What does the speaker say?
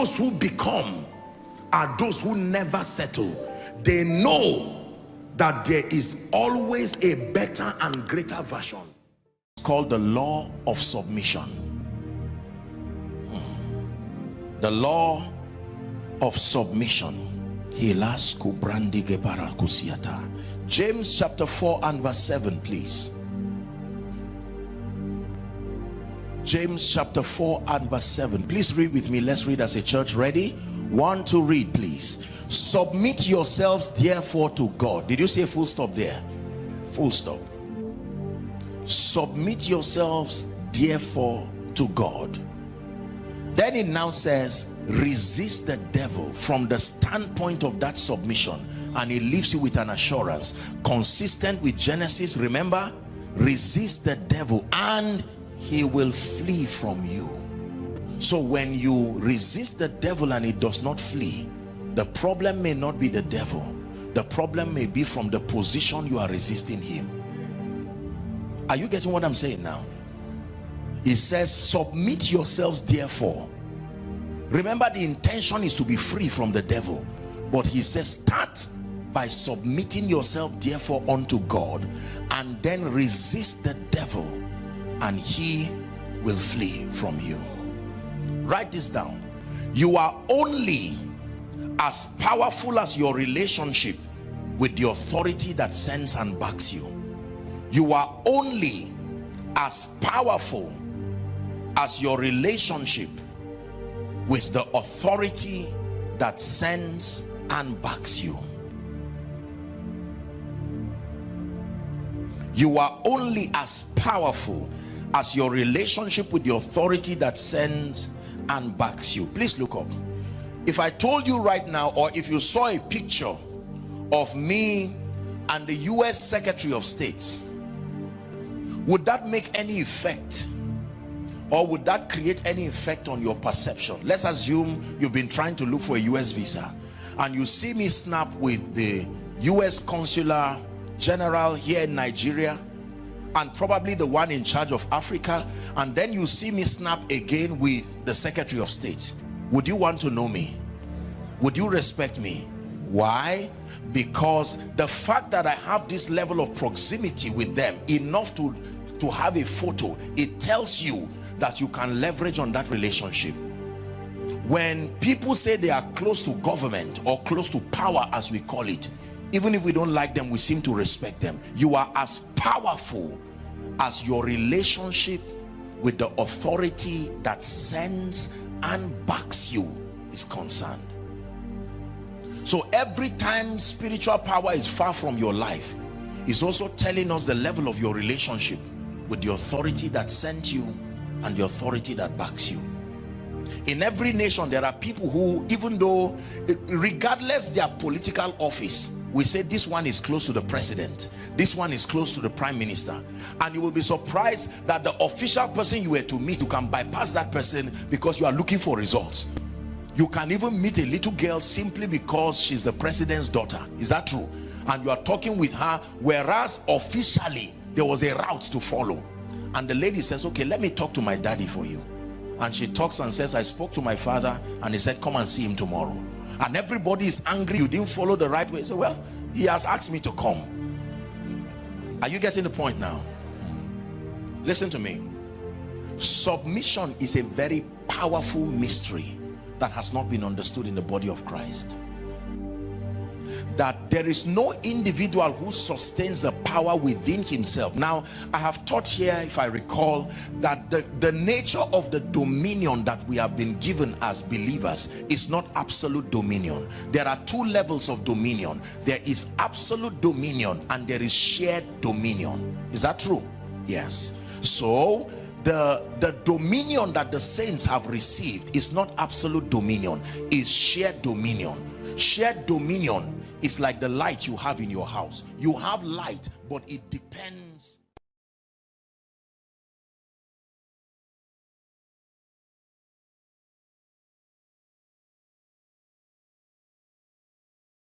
those who become are those who never settle. They know that there is always a better and greater version. It's called the law of submission. The law of submission. James chapter 4 and verse 7, please. James chapter 4 and verse 7. Please read with me. Let's read as a church. Ready? 1, 2, read, please. Submit yourselves therefore to God. Did you say full stop there? Full stop. Submit yourselves therefore to God. Then it now says, resist the devil, from the standpoint of that submission, and it leaves you with an assurance consistent with Genesis. Remember, resist the devil and he will flee from you. So when you resist the devil and it does not flee, the problem may not be the devil. The problem may be from the position you are resisting him. Are you getting what I'm saying now? It says, submit yourselves therefore. Remember, the intention is to be free from the devil, but he says start by submitting yourself therefore unto God, and then resist the devil and he will flee from you. Write this down. You are only as powerful as your relationship with the authority that sends and backs you. You are only as powerful as your relationship with the authority that sends and backs you. You are only as powerful as your relationship with the authority that sends and backs you. Please look up. If I told you right now, or if you saw a picture of me and the US Secretary of State, would that make any effect? Or would that create any effect on your perception? Let's assume you've been trying to look for a US visa and you see me snap with the US Consular General here in Nigeria, and probably the one in charge of Africa, and then you see me snap again with the Secretary of State. Would you want to know me? Would you respect me? Why? Because the fact that I have this level of proximity with them, enough to have a photo, it tells you that you can leverage on that relationship. When people say they are close to government or close to power, as we call it, even if we don't like them, we seem to respect them. You are as powerful as your relationship with the authority that sends and backs you is concerned. So every time spiritual power is far from your life, it's also telling us the level of your relationship with the authority that sent you and the authority that backs you. In every nation there are people who, even though regardless their political office, we say this one is close to the president, this one is close to the prime minister, and you will be surprised that the official person you were to meet, you can bypass that person because you are looking for results. You can even meet a little girl simply because she's the president's daughter. Is that true? And you are talking with her, whereas officially there was a route to follow. And the lady says, okay, let me talk to my daddy for you. And she talks and says, I spoke to my father and he said come and see him tomorrow. And everybody is angry you didn't follow the right way. So, well, he has asked me to come. Are you getting the point now? Listen to me. Submission is a very powerful mystery that has not been understood in the body of Christ. That there is no individual who sustains the power within himself. Now, I have taught here, if I recall, that the nature of the dominion that we have been given as believers is not absolute dominion. There are two levels of dominion. There is absolute dominion and there is shared dominion. Is that true? Yes. So the dominion that the saints have received is not absolute dominion, it's shared dominion. Shared dominion is like the light you have in your house. You have light, but it depends